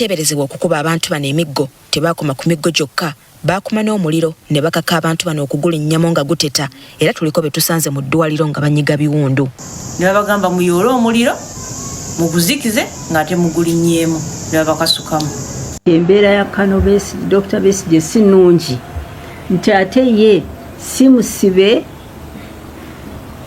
abateeberezebwa okukuba abantu bano emiggo tebaakoma ku miggo gyokka, baakuma n'omuliro ne bakaka abantu bano okugula ennyama nga guteta, era tuliko be tusanze mu ddwaliro nga banyiga biwundu. Ne babagamba muyoole omuliro muguzikize ng'ate mugulinnyeemu ne babakasukamu. Embeera ya Kano Dr. Besigye si nnungi nti ate ye si musibe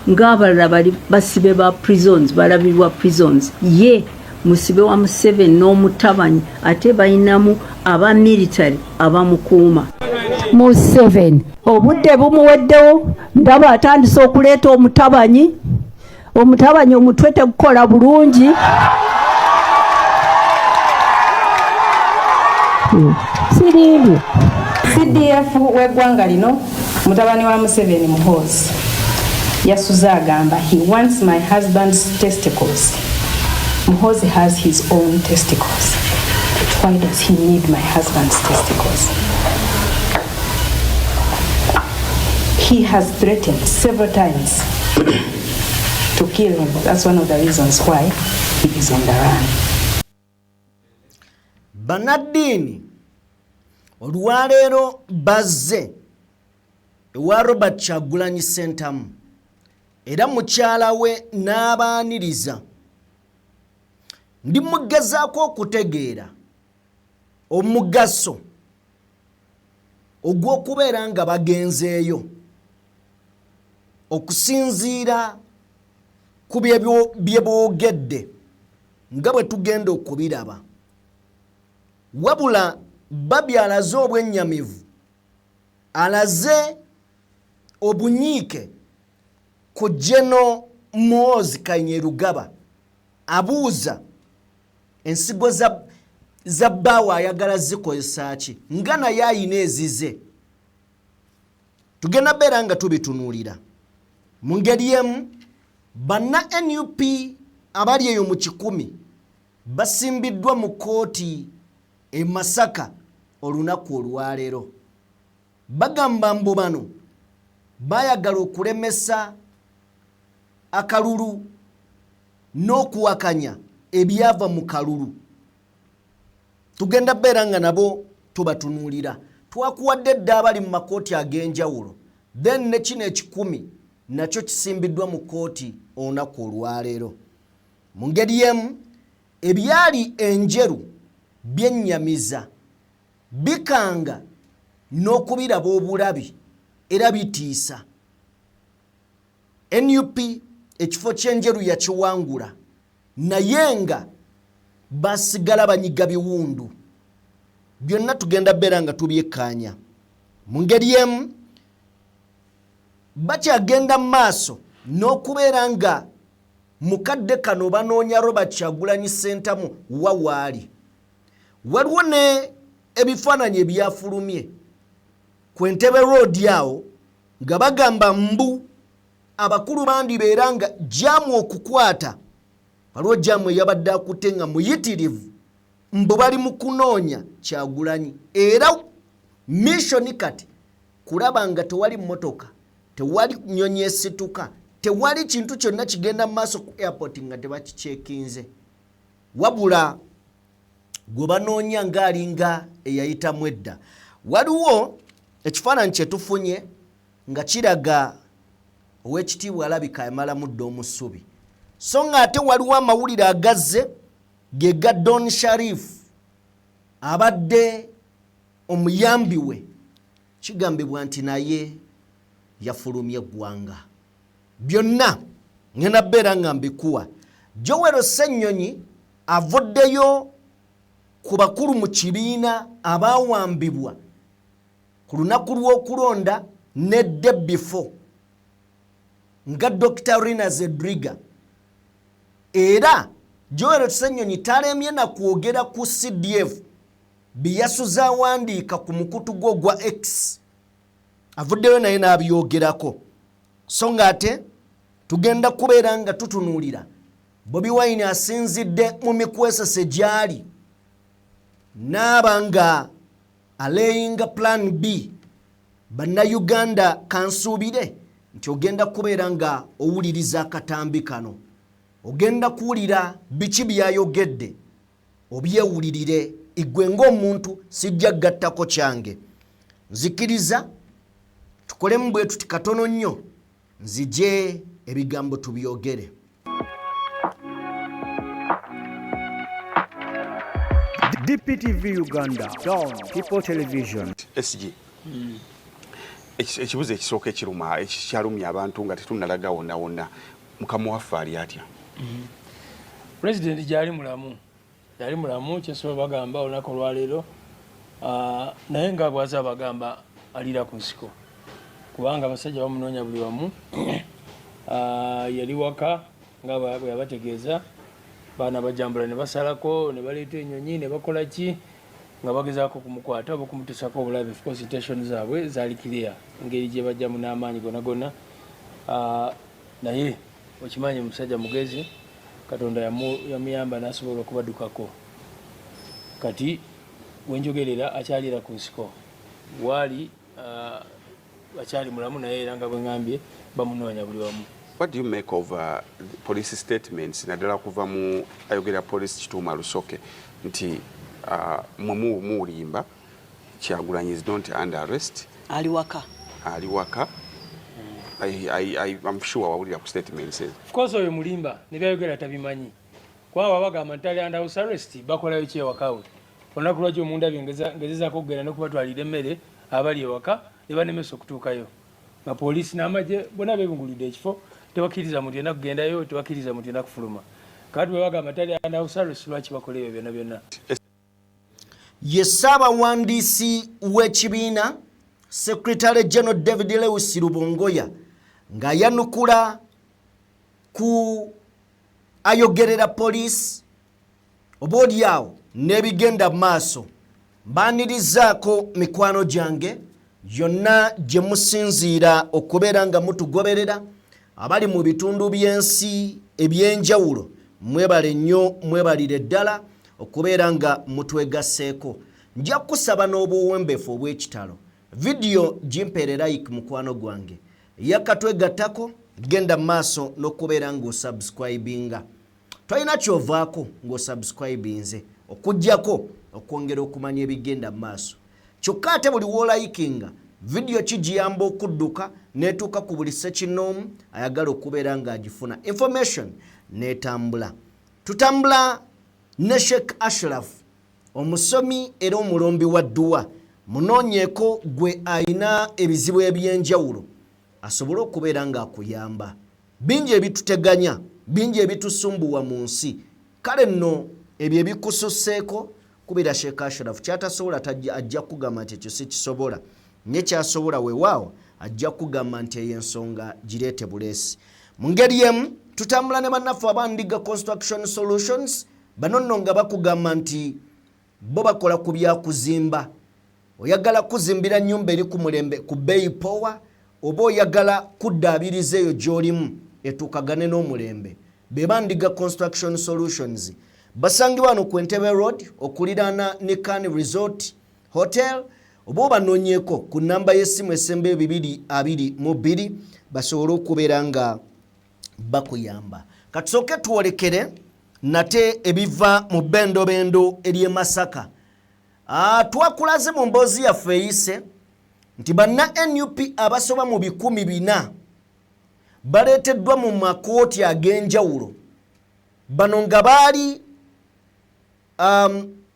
ng'abalala bali basibe ba prisons balabirwa prisons, ye musibe wa Museveni n'omutabanyi ate bayinamu aba military abamukuuma. Museveni obudde bumuweddewo ndaba atandise okuleeta omutabanyi omutwe tegukola bulungi. Sirimbye CDF w'eggwanga lino mutabani wa Museveni Muhoozi yasuze agamba he wants my husband's testicles. Muhoozi has his own testicles. Why does he need my husband's testicles? He has threatened several times to kill him. That's one of the reasons why he is on the run. Banadini olwaleero bazze ewa Robert Kyagulanyi Ssentamu era mukyala we n'abaaniriza. Ndi mugezaako okutegeera omugaso ogw'okubeera nga bagenzeeyo okusinziira ku bye boogedde nga bwe tugenda okubiraba. Wabula Babi alaze obwennyamivu, alaze obunyiike ku General Muhoozi Kainerugaba abuuza ensigo za bbaawa ayagala zikozesa ki nga naye ayina ezize. Tugenda beera nga tubitunuulira mu ngeri emu. Banna NUP abali eyo mu 10 basimbiddwa mu kooti e Masaka olunaku olwaleero. Bagamba mbu bano bayagala okulemesa akalulu n'okuwakanya ebyava mu kalulu. Tugenda beera nga nabo tubatunuulira. Twakuwadde dda abali mu makooti ag'enjawulo, then ne kino 10 nakyo kisimbiddwa mu kooti olunaku olwaleero. Mu ngeri emu ebyali enjeru byennyamiza bikanga n'okubiraba obulabi era bitiisa. NUP ekifo ky'enjeru yakiwangula naye nga basigala banyiga biwundu. Byonna tugenda beera nga tubyekkaanya. Mu ngeri emu bakyagenda mu maaso n'okubeera nga mukadde kano banoonya Robert Kyagulanyi Ssentamu wawaali. Waliwo ne ebifaananyi ebyafulumye ku Entebbe Road awo nga bagamba mbu abakulu bandibeera nga jamu okukwata. Waliwo jamu eyabadde akutte nga muyitirivu mbu bali mu kunoonya Kyagulanyi, era mission kati kulaba nga tewali mmotoka, tewali nnyonyi esituka, tewali kintu kyonna kigenda mu maaso ku airport nga tebakicekinze. Wabula gwe banoonya ng'alinga eyayitamu edda. Waliwo ekifaananyi kye tufunye nga kiraga Oweekitiibwa alabika yamala muddo omusubi. So nga ate waliwo amawulire agazze ge ga Don Sharif abadde omuyambi we, kigambibwa nti naye yafulumya eggwanga. Byonna ngenda beera nga mbikuwa. Joel Ssennyonyi avuddeyo ku bakulu mu kibiina abaawambibwa ku lunaku lw'okulonda ne Debifo nga Dr. Rina Zedriga. Era Joel Ssennyonyi talemye na kwogera ku CDF biyasuze awandiika ku mukutu gwo gwa X. Avuddeyo naye n'abyogerako. So nga ate tugenda kubeera nga tutunuulira Bobi Wine asinzidde mu mikwesese gyali n'aba nga aleyinga plan B. Bannayuganda kansuubire nti ogenda kubeera nga owuliriza akatambi kano, ogenda kuwulira biki byayogedde, obyewulirire igwe ng'omuntu sijja gattako kyange nzikiriza tukolemu bwe tuti katono nnyo nzije ebigambo tubyogere. DPTV Uganda, Dawn People Television. SG. Ekibuzo ekisooka ekiruma ekikyalumya abantu nga tetunnalaga wonna mukama waffe ali atya? President gyali mulamu kyesobola bagamba olunaku olwaleero naye nga bwaza bagamba alira ku nsiko kubanga abasajja bamunoonya buli wamu yali waka nga bwe yabategeeza baana bajambula ne basalako ne baleeta ennyonyi ne bakola ki nga bagezaako kumukwata oba okumutusako obulabe. Of course intention zaabwe zaali clear engeri gye bajjamu n'amaanyi gonna naye okimanyi musajja mugezi Katonda yamuyamba n'asobola okubaddukako. Kati wenjogerera akyalira ku nsiko waali akyali mulamu naye era nga bwe ngambye bamunoonya buli wamu. What do you make of police statements naddala kuva mu ayogera police Kituuma Lusoke nti mulimba Kyagulanyi is not under arrest? Ali waka. I'm sure wawulira ku statements. Of course oyo mulimba ne byayogera tabimanyi. Kwa bagamba ntali under house arrest bakolayo ki ewakawe. Olunaku lwaki omundabye ngezezaako okugenda n'okubatwalira emmere abali ewaka ne banemesa okutuukayo. Nga poliisi n'amagye bonna beebungulidde ekifo tebakkiriza muntu yenna kugendayo tebakkiriza muntu yenna kufuluma. Kati bwe bagamba ntali under house arrest lwaki bakola ebyo byonna. Ye Ssaabawandiisi w'ekibiina Secretary General David Lewis Rubongoya nga yanukula ku ayogerera police oboolyawo n'ebigenda maaso mbaanirizaako mikwano gyange yonna gye musinziira okubeera nga mutugoberera abali mu bitundu by'ensi eby'enjawulo mwebale nnyo mwebalire ddala okubeera nga mutwegasseeko. Nja kusaba n'obuwembeefu obw'ekitalo video jimpeere like mukwano gwange yakatwegattako genda maaso n'okubeera ng'osubscribinga tolina kyovaako ng'osubscribinze okuggyako okwongera okumanya ebigenda maaso kyokka ate buli w'olayikinga video kigiyamba okudduka n'etuuka ku buli ssekinnoomu ayagala okubeera ng'agifuna information n'etambula. Tutambula ne Sheikh Ashraf omusomi era omulombi wa dduwa munoonyeeko gwe ayina ebizibu ebyenjawulo asobole okubeera ng'akuyamba. Bingi ebituteganya bingi ebitusumbuwa mu nsi kale nno ebyo ebikususseeko kubira Sheikh Ashraf kyatasobola ajja kugamba nti ekyo si kisobola nye kyasobola weewaawo ajja kugamba nti eyo ensonga gireete buleesi. Mu ngeri emu tutambula ne bannaffe abandiga Construction Solutions bano nno nga bakugamba nti bo bakola ku byakuzimba. Oyagala kuzimbira nnyumba eri ku mulembe ku bbeeyi powa oba oyagala kuddaabiriza eyo gy'olimu etuukagane n'omulembe be bandiga Construction Solutions basangibwa wano ku Entebbe Road okuliraana ne Can Resort Hotel oba obanoonyeeko ku nnamba y'essimu esembe 222 basobole okubeera nga bakuyamba. Katusooke twolekere nate ebiva mu bendobendo ery'e Masaka. Twakulaze mu mboozi yaffe eyise nti banna NUP abasoba mu 400 baleeteddwa mu makooti ag'enjawulo. Bano nga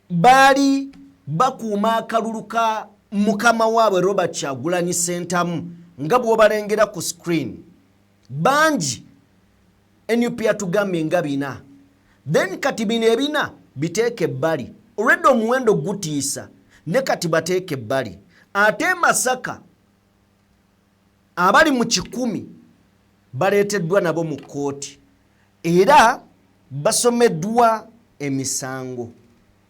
baali bakuuma akalulu ka mukama waabwe Robert Kyagulanyi Ssentamu nga bw'obalengera ku screen. Bangi NUP yatugambye nga 4. Then kati bino ebina biteeke ebbali. Already omuwendo gutiisa ne kati bateeke ebbali. Ate Masaka abali mu 100 baleeteddwa nabo mu kkooti era basomeddwa emisango.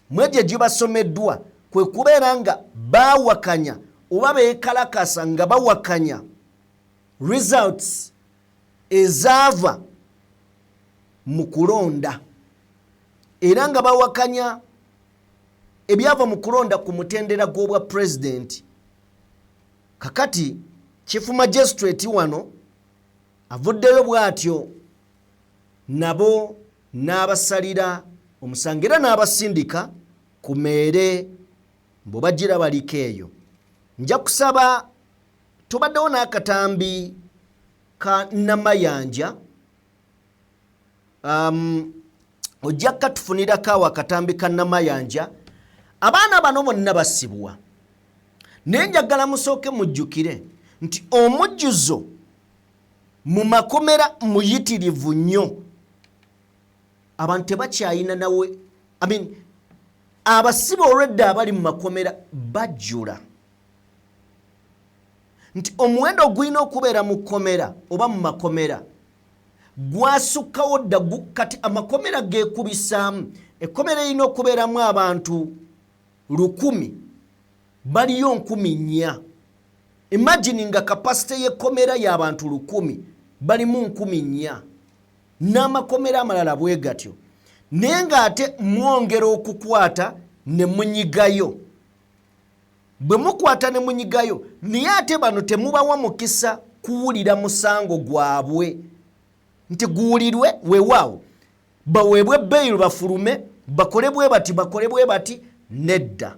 Mwegye gibasomeddwa kwe kubeera nga baawakanya oba beekalakasa nga bawakanya results ezaava mu kulonda era nga bawakanya ebyava mu kulonda ku mutendera gw'obwa president. Kakati Chief Magistrate wano avuddeyo bw'atyo nabo n'abasalira omusango era n'abasindika kumeere bw'obagira baliko eyo. Nja kusaba tubaddewo n'akatambi ka Namayanja. Ojja katufunirako awo akatambi ka Namayanja. Abaana bano bonna basibwa. Naye njagala musooke mujjukire nti omujjuzo mu makomera muyitirivu nnyo. Abantu tebakyayina nawe, abasibe olwedda abali mu makomera bajjula. Nti omuwendo ogulina okubeera mu kkomera oba mu makomera gwasukkawo dda kati amakomera geekubisaamu. Ekkomera erina okubeeramu abantu 1,000, baliyo 4,000. Imagine nga kapasite y'ekkomera y'abantu 1,000 balimu 4,000. N'amakomera amalala bwe gatyo. Naye ng'ate mwongera okukwata ne munyigayo. Bwe mukwata ne munyigayo, naye ate bano temubawa mukisa kuwulira musango gwabwe. Nti guwulirwe weewaawo. Baweebwe bbeeyi bafulume, bakole bwe bati, nedda.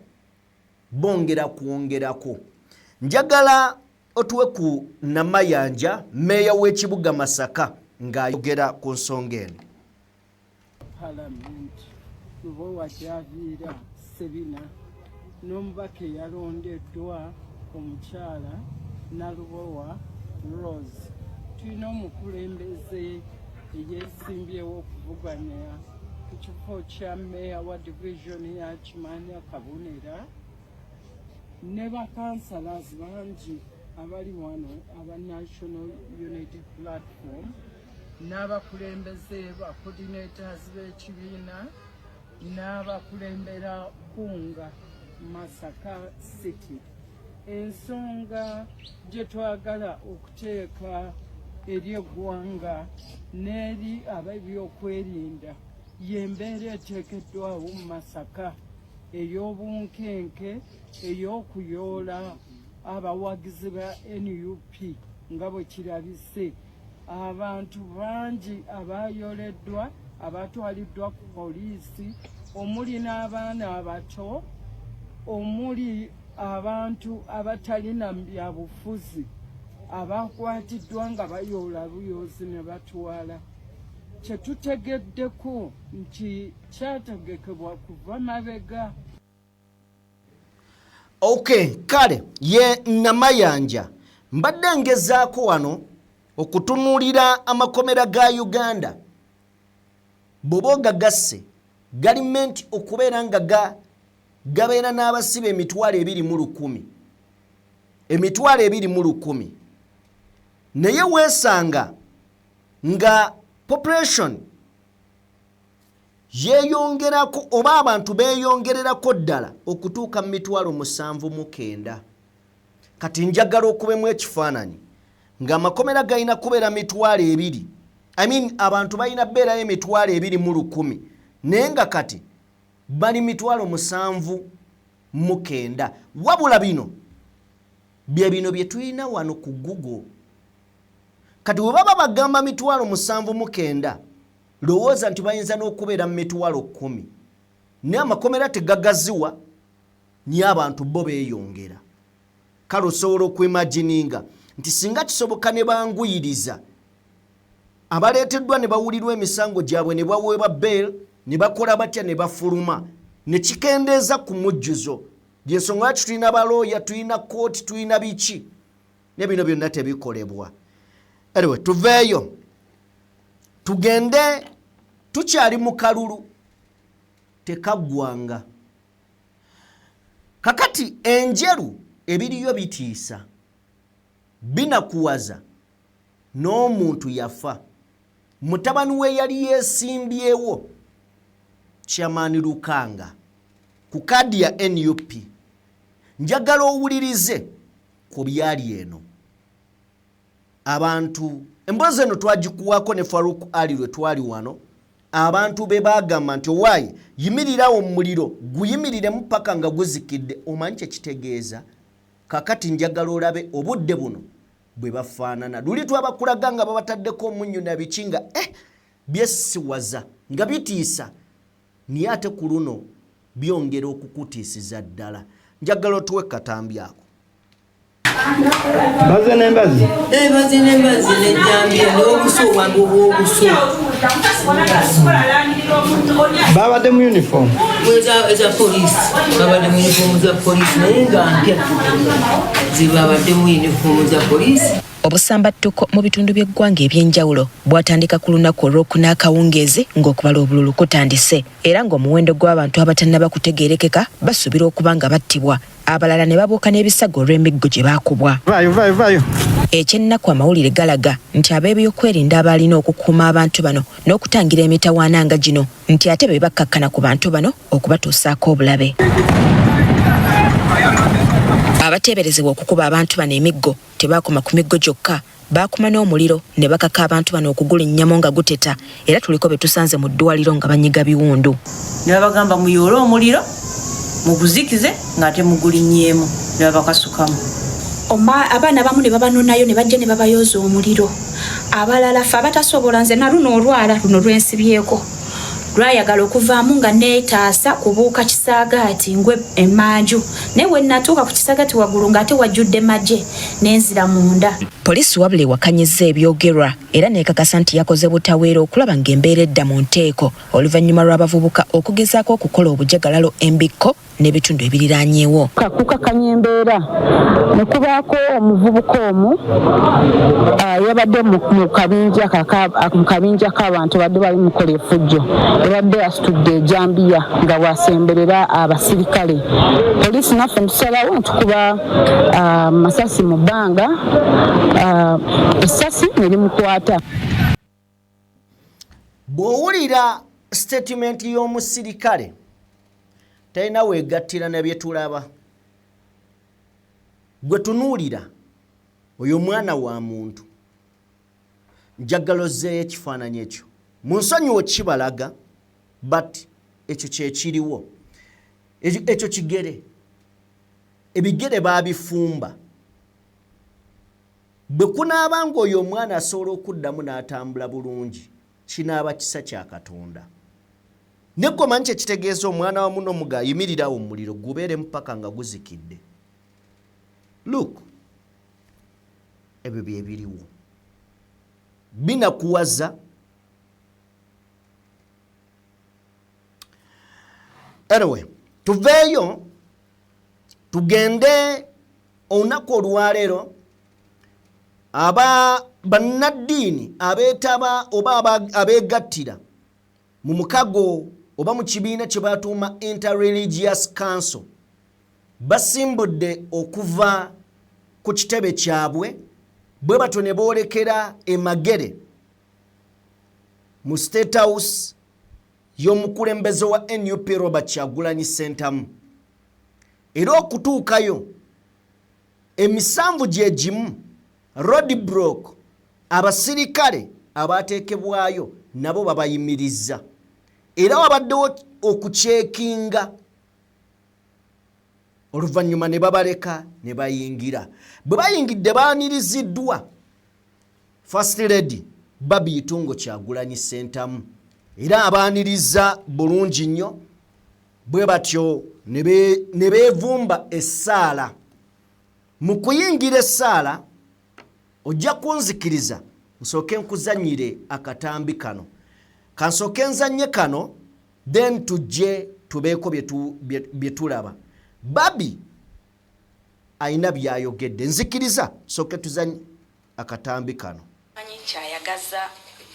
Bongera kwongerako. Njagala otuwe ku Namayanja, meeya w'ekibuga Masaka, ng'ayogera ku nsonga eno. Palamenti Lubowa Javiira Sebina n'omubaka eyalondeddwa omukyala Nalubowa Rose. Tulina omukulembeze eyeesimbyewo okuvuganya ku kifo kya meeya wa divisioni ya Kimanya Kabonera ne bakansalazi bangi abali wano aba National Unity Platform n'abakulembeze ba coordinators b'ekibiina n'abakulembera kunga Masaka City. Ensonga gye twagala okuteeka eri eggwanga n'eri ab'ebyokwerinda y'embeera eteekeddwawo mu Masaka ey'obunkenke ey'okuyoola abawagizi ba NUP nga bwe kirabise. Abantu bangi abayoleddwa abatwaliddwa ku poliisi, omuli n'abaana abato, omuli abantu abatalina byabufuzi abakwatiddwa nga bayoola buyoozi ne batwala. Kye tutegeddeko nti kyategekebwa kuva mabega. Okay, kale ye Namayanja. Mbadde ngezaako wano okutunuulira amakomera ga Uganda. Bw'oba ogagasse, galimenti okubeera nga gabeera n'abasibe emitwalo 2,100. Emitwalo 2,100. Naye weesanga nga population yeeyongerako oba abantu beeyongererako ddala okutuuka mu mitwalo 7,900. Kati njagala okubemu ekifaananyi ng'amakomera galina kubeera mitwalo 2. Abantu balina beerayo emitwalo 2,100. Naye nga kati bali mitwalo 7,900. Wabula bino bye tulina wano ku Google. Kati bwe baba bagamba mitwalo 7,900, lowooza nti bayinza n'okubeera mu mitwalo 10. Naye amakomera tegagaziwa, niye abantu bo beeyongera. Kale osobola okwimagininga nti singa kisoboka ne banguyiriza abaleeteddwa ne bawulirwa emisango gyabwe ne baweebwa bail ne bakola batya ne bafuluma ne kikendeeza ku mujjuzo. Y'ensonga lwaki tulina balooya, tulina kooti, tulina biki, ne bino byonna tebikolebwa. Anyway, tuveeyo tugende, tukyali mu kalulu tekaggwanga. Kakati enjeru ebiriyo bitiisa, binakuwaza. N'omuntu yafa, mutabani we yali yeesimbyewo Chairman Lukanga ku kadi ya NUP. Njagala owulirize ku byali eno. Abantu emboozi eno twagikuwaako ne Farouk Ali lwe twali wano. Abantu be bagamba nti owaayi yimirirawo muliro guyimiriremu paka nga guzikidde. Omanyi kye kitegeeza? Kakati njagala olabe obudde buno bwe bafaanana. Luli twabakulaga nga babataddeko omunnyo na biki nga byesiwaza nga bitiisa. Niye ate ku luno byongera okukutiisiza ddala. Njagala otuwe katambi ako. Baze n'embazi. Baze n'embazi n'ejjambya n'obusuuwa bw'obusu. Babadde mu uniform. Eza poliisi. Babadde mu uniform za poliisi naye nga mpya. Zibabadde mu uniform za poliisi. Obusambattuko mu bitundu by'eggwanga ebyenjawulo bwatandika ku lunaku olw'okuna akawungeezi ng'okubala obululu kutandise, era ng'omuwendo gw'abantu abatannaba kutegeerekeka basuubira okuba nga battibwa, abalala ne babuuka n'ebisago olw'emiggo gye baakubwa. Vayo. Ekyennaku amawulire galaga nti ab'ebyokwerinda abalina okukuuma abantu bano n'okutangira emitawaana nga gino nti ate be bakkakkana ku bantu bano okubatuusaako obulabe. Abateeberezebwa okukuba abantu bano emiggo tebaakoma ku miggo gyokka, baakuma n'omuliro ne bakaka abantu bano okugula ennyamo nga guteta, era tuliko be tusanze mu ddwaliro nga banyiga biwundu. Ne babagamba muyoole omuliro muguzikize ng'ate mugulinnyeemu ne babakasukamu. Abaana abamu ne babanonayo ne bajja ne babayooza omuliro. Abalala ffe abatasobola, nze na luno olwala luno lwensibyeko lwayagala okuvaamu nga neetaasa kubuuka kisaagaati ngwe emmanju, naye we natuuka ku kisaagaati waggulu ng'ate wajjudde magye n'enzira munda. Poliisi wabula ewakanyizza ebyogerwa era n'ekakasa nti yakoze butaweera okulaba ng'embeera edda mu nteeko oluvannyuma lw'abavubuka okugezaako okukola obujagalalo embikko n'ebitundu ebiriraanyeewo. Kukakanya embeera ne kubaako omuvubuka omu yabadde mu kabinja k'abantu badde bali mukola effujjo, yabadde asitudde ejambiya nga bwasemberera abasirikale. Poliisi naffe ntusalawo ntukuba masasi mu bbanga, essasi ne limukwata. Bw'owulira statement y'omusirikale talina weegattira ne bye tulaba. Gwe tunuulira oyo mwana wa muntu, njagala ozzeeyo ekifaananyi ekyo mu nsonyiwo kibalaga, but ekyo kyekiriwo. Ekyo kigere, ebigere baabifumba. Bwe kunaaba ng'oyo omwana asobola okuddamu n'atambula bulungi, kinaaba kisa kya Katonda. Ne gwe omanyi kyekitegeeza omwana wa muno muga ayimirirawo mu muliro gubeeremu paka nga guzikidde. Look, ebyo bye biriwo. Binakuwaza. Anyway, tuveeyo tugende olunaku olwaleero bannaddiini abeetaba oba abeegattira mu mukago oba mu kibiina kye batuuma Interreligious Council basimbudde okuva ku kitebe kyabwe, bwe batyo ne boolekera emagere mu State House y'omukulembeze wa NUP Robert Kyagulanyi Ssentamu. Era okutuukayo emisanvu gye gimu, roadblock, abasirikale abateekebwayo nabo babayimirizza. Era wabaddewo okuceekinga, oluvannyuma ne babaleka ne bayingira. Bwe bayingidde baaniriziddwa First Lady Babi Itungo Kyagulanyi Ssentamu, era abaaniriza bulungi nnyo. Bwe batyo ne beevumba essaala. Mu kuyingira essaala ojja kunzikiriza nsooke nkuzannyire akatambi kano. Kansooke nzannye kano, then tujje tubeeko bye tulaba. Babi ayina byayogedde, nzikiriza sooke tuzannye akatambi kano. Manyi kyayagaza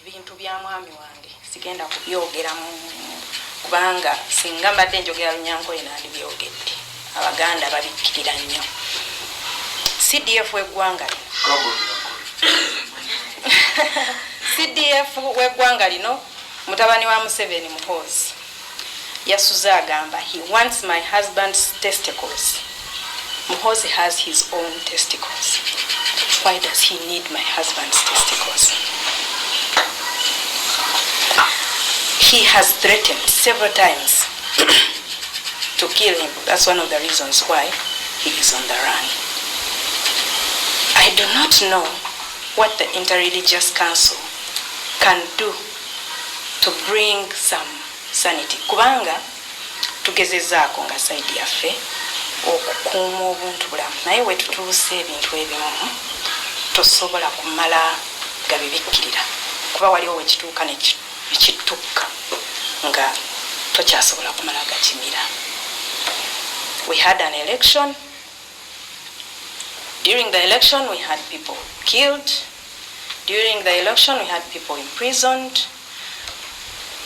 bintu bya mwami wange sigenda kubyogera kubanga singa mbadde njogera Lunyankole nandibyogedde. Abaganda babikkirira nnyo. CDF w'eggwanga CDF w'eggwanga lino mutabani wa Museveni Muhoozi yasuze agamba he wants my husband's testicles. Muhoozi has his own testicles. Why does he need my husband's testicles? He has threatened several times to kill him. That's one of the reasons why he is on the run. I do not know what the Interreligious Council can do to bring some sanity. Kubanga tugezezaako nga saidi yaffe okukuuma obuntu bulamu naye wetutuuse ebintu ebimu tosobola kumala nga bibikkirira kuba waliwo wekituuka nekittukka nga tokyasobola kumala gakimira. We had an election. During the election we had people killed. During the election we had people imprisoned.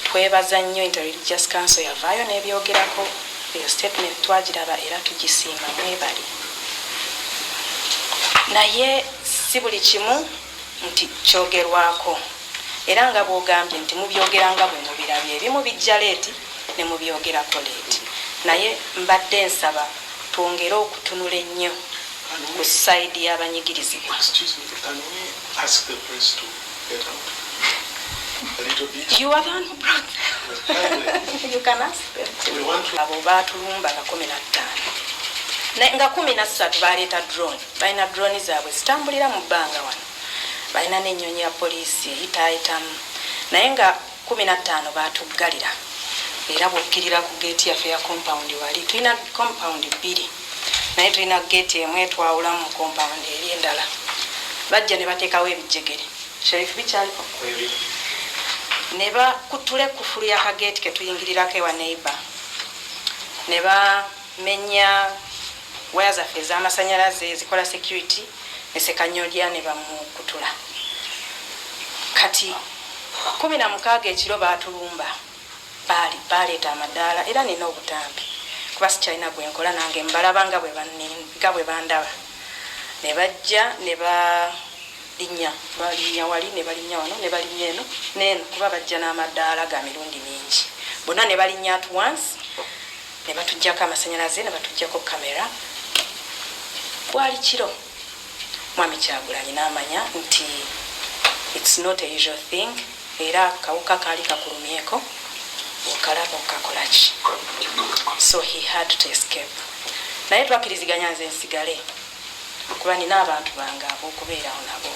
Twebaza nnyo Interreligious Council yavaayo n'ebyogerako eyo statement twagiraba era tugisiima mwebali. Naye si buli kimu nti kyogerwako era nga bw'ogambye nti mubyogeranga bwe mubirabye ebimu bijja leeti ne mubyogerako leeti naye mbadde nsaba twongere okutunula ennyo ku sayidi y'abanyigirizibwa. You are the one who brought them. You can ask them. Abo baatulumba nga 15 nga 13 baleeta drone balina drone zaabwe zitambulira mu bbanga wano balina n'ennyonyi ya poliisi eyitaayitamu naye nga 15 baatuggalira era bw'okkirira ku geeti yaffe ya compound wali tulina compound 2 naye tulina geeti emu etwawulamu mu compound eri endala bajja ne bateekawo ebijegere sherifu bikyaliko ne bakutula ekkufulu y'akageeti ke tuyingirirako ewa neighbor ne bamenya waya zaffe ez'amasanyalaze ezikola security ne sekanyolya ne bamukutula kati 16 ekiro baatulumba baleeta amadaala era nina obutambi kuba sikyalina gwenkola nange mbalaba nga bwe bandaba ne bajja ne balinya wali ne balinya wano ne balinya eno neeno kuba bajja n'amadaala ga mirundi mingi bonna ne balinya at once ne batuggyako amasanyalaze ne batuggyako kamera. Bwali kiro Mwami Kyagulanyi n'amanya nti it's not a usual thing era kawuka kaali kakulumyeko okalaba okakolaki so he had to escape naye twakiriziganya nze nsigale kuba nina abantu bange ab'okubeerawo nabo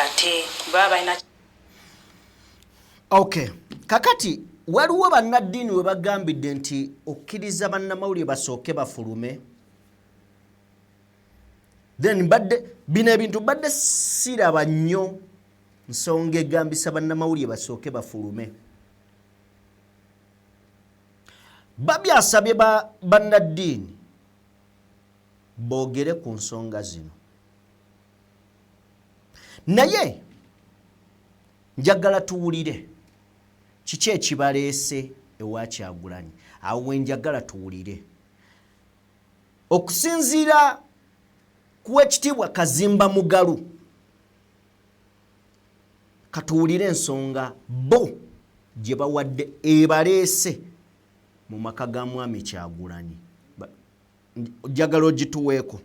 ate baba balina. Okay, kakati waliwo bannaddiini we bagambidde nti okkiriza bannamawulire basooke bafulume then bino ebintu badde siraba nnyo nsonga egambisa bannamawulire basooke bafulume. Babyasabye bannaddiini boogere ku nsonga zino naye njagala tuwulire kiki ekibaleese ewa Kyagulanyi awo wenjagala tuwulire okusinziira ku ekitiibwa Kazimba Mugalu katuwulire ensonga bo gye bawadde ebaleese mu maka ga Mwami Kyagulanyi njagala ogituweeko.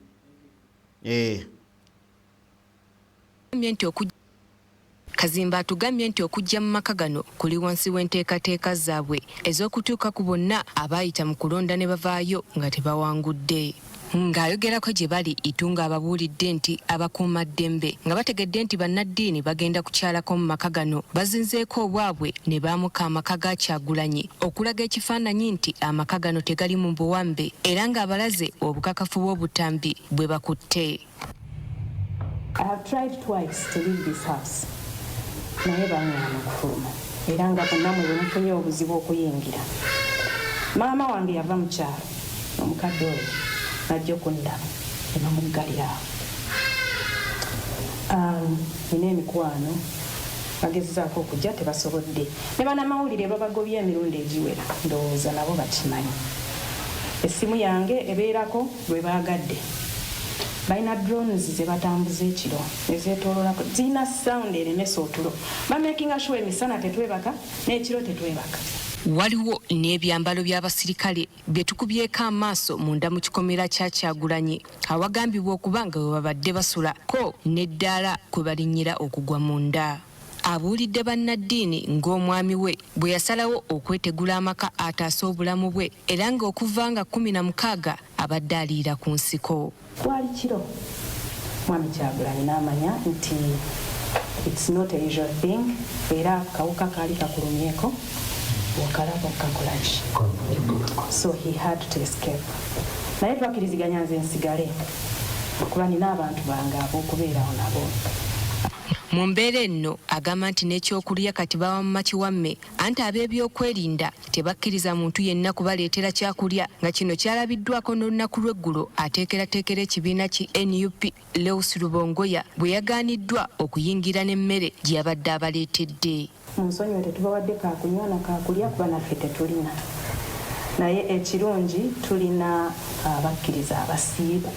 Kazimba atugambye nti okujja mu maka gano kuli wansi w'enteekateeka zaabwe ez'okutuuka ku bonna abaayita mu kulonda ne bavaayo nga tebawangudde. Ng'ayogerako gye bali Itunga ababuulidde nti abakuumaddembe nga bategedde nti bannaddiini bagenda kukyalako mu maka gano bazinzeeko obwabwe ne baamuka amaka ga Kyagulanyi okulaga ekifaananyi nti amaka gano tegali mu buwambe era ng'abalaze obukakafu bw'obutambi bwe bakutte. I have tried twice to leave this house. Naye banyaana okufuluma era nga bonna mwe mufunye obuzibu okuyingira. Maama wange yava mu kyalo omukadde oyo najja okundaba ne bamuggalira awo. Nina emikwano bagezezaako okujja tebasobodde ne bannamawulire babagobya emirundi egiwera ndowooza nabo bakimanyi. Essimu yange ebeerako lwe baagadde balina drones ze batambuza ekiro ezeetoololako zirina sound eremesa otulo bamakinga sure emisana tetwebaka n'ekiro tetwebaka. Waliwo n'ebyambalo by'abasirikale bye tukubyeko amaaso munda mu kikomera kya Kyagulanyi awagambibwa okuba nga we babadde basula ko n'eddaala kwe balinnyira okugwa munda. Abuulidde bannaddiini ng'omwami we bwe yasalawo okwetegula amaka ataasa obulamu bwe era ng'okuva nga 16 abadde aliira ku nsiko. Bwali kiro Mwami Kyagulanyi n'amanya nti it's not a usual thing era kawuka kaali kakulumyeko wakalaba okakolaki. So he had to escape. Naye twakiriziganya nze nsigale kuba nina abantu bange ab'okubeerawo nabo. Mu mbeera enno agamba nti n'ekyokulya kati bawa mu makiwamme anti ab'ebyokwerinda tebakkiriza muntu yenna kubaleetera kyakulya nga kino kyalabiddwako n'olunaku lw'eggulo ateekerateekera ekibiina ki NUP Lewis Rubongoya bwe yagaaniddwa okuyingira n'emmere gye yabadde abaleetedde. Munsonyiwe tetubawadde kakunywa na kakulya kuba naffe tetulina. Naye ekirungi tulina abakkiriza abasiiba.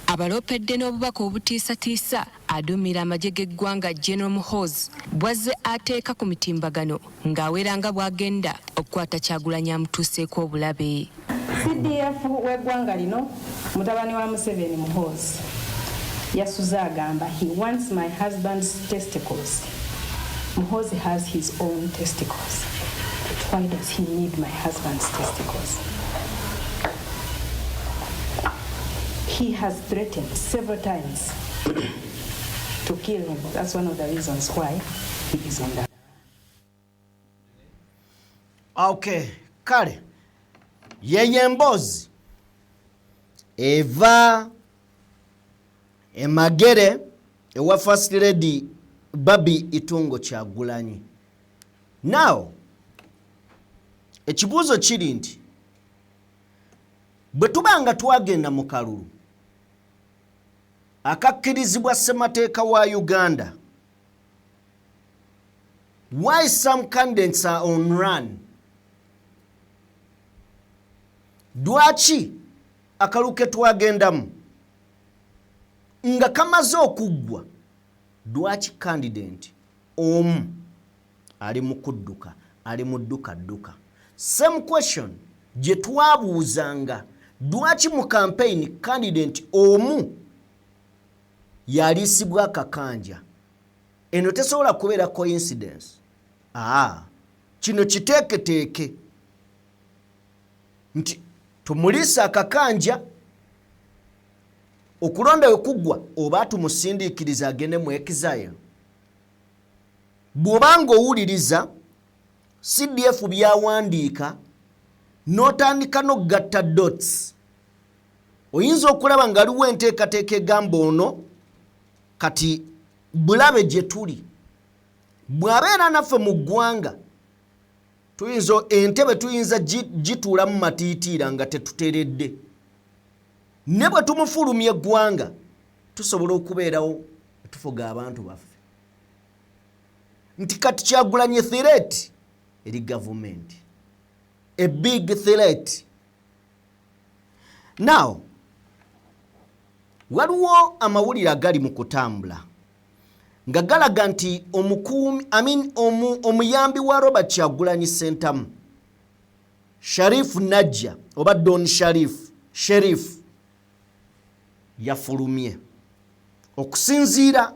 Abaloopedde n'obubaka obutiisatiisa aduumira amagye g'eggwanga General Muhoozi bwazze ateeka ku mitimbagano ng'aweranga bw'agenda okukwata Kyagulanyi amutuuseeko obulabe. CDF w'eggwanga lino mutabani wa Museveni Muhoozi yasuze agamba he wants my husband's testicles. Muhoozi has his own testicles. Why does he need my husband's testicles? He has threatened several times to kill him. That's one of the reasons why he is on that. Okay, kale. Yeye Mbozi eva emagere ewa First Lady Babi Itungo Kyagulanyi. Now, ekibuuzo kiri nti bwe tubanga twagenda mu kalulu akakkirizibwa ssemateeka wa Uganda, why some candidates are on run? Dwaki akalu ke twagendamu nga kamaze okuggwa, dwaki candidate omu ali mu kudduka, ali mu dduka? Same question gye twabuuzanga, dwaki mu campaign candidate omu yalisibwa akakanja? Eno tesobola kubeera coincidence. Kino kiteeketeeke nti tumulisa akakanja okulonda okuggwa oba tumusindiikiriza agende mu exile. Bw'obanga owuliriza CDF byawandiika n'otandika n'ogatta dots, oyinza okulaba nga aliwo enteekateeka egamba ono kati bulabe gye tuli. Bw'abeera naffe mu ggwanga tuyinza entebe tuyinza gituula mu matiitiira nga tetuteredde. Ne bwe tumufulumya eggwanga tusobola okubeerawo tufuga abantu baffe. Nti kati Kyagulanyi threat eri government. A big threat. Now, waliwo amawulire agali mu kutambula nga galaga nti omuyambi wa Robert Kyagulanyi Ssentamu Sharif Najja oba Don Sheriff yafulumye okusinziira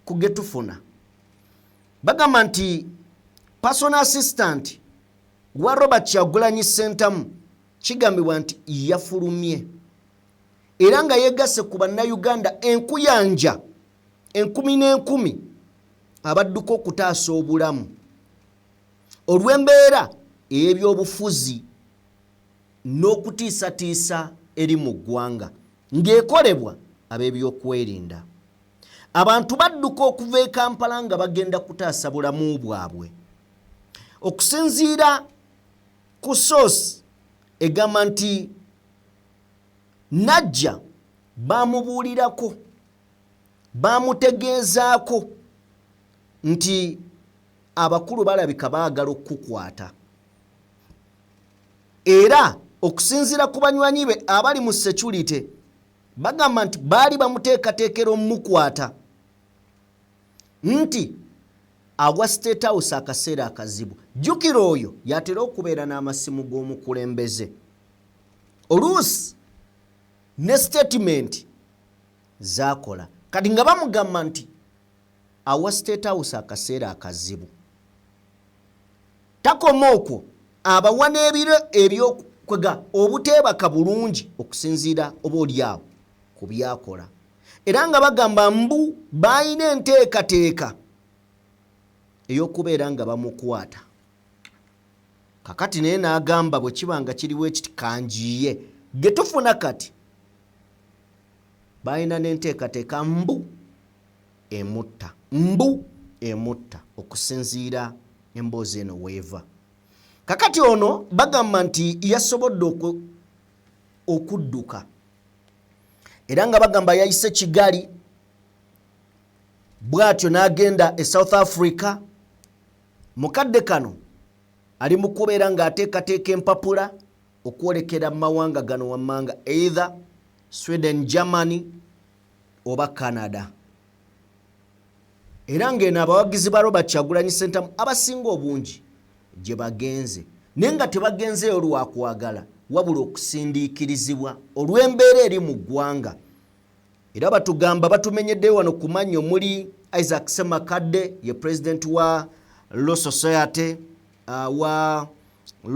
ku getufuna. Bagamba nti personal assistant wa Robert Kyagulanyi Ssentamu kigambibwa nti yafulumye era nga yegasse ku bannayuganda enkuyanja 10,000 abadduka okutaasa obulamu olw'embeera ey'ebyobufuzi n'okutiisatiisa eri mu ggwanga ng'ekolebwa ab'ebyokwerinda. Abantu badduka okuva e Kampala nga bagenda kutaasa bulamu bwabwe. Okusinziira ku source egamba nti Najja bamubuulirako, bamutegeezaako nti abakulu balabika baagala okukukwata. Era okusinziira ku banywanyi be abali mu security bagamba nti baali bamuteekateekera omukwata nti agwa State House akaseera akazibu. Jjukira oyo yatera okubeera n'amasimu g'omukulembeze. Oluusi ne statement zakola kati nga bamugamba nti awa State House akaseera akazibu. Takoma okwo abawa n'ebiro ebyokwega obuteebaka bulungi okusinziira oba oliawo ku byakola. Era nga bagamba mbu balina enteekateeka ey'okubeera nga bamukwata. Kakati naye n'agamba bwe kibanga kiriwo ekiti kanjiye ge tufuna kati balina n'enteekateeka mbu emutta okusinziira emboozi eno weeva. Kakati ono bagamba nti yasobodde okudduka era nga bagamba yayise Kigali bw'atyo n'agenda e South Africa. Mukadde kano ali mu kubeera ng'ateekateeka empapula okwolekera mu mawanga gano wammanga either Sweden, Germany oba Canada. Era ng'eno abawagizi ba Robert Kyagulanyi Ssentamu abasinga obungi gye bagenze naye nga tebagenzeeyo lwakwagala wabula okusindiikirizibwa olw'embeera eri mu ggwanga. Era batugamba batumenyeddeyo wano ku mannyo muli Isaac Ssemakadde ye president wa Law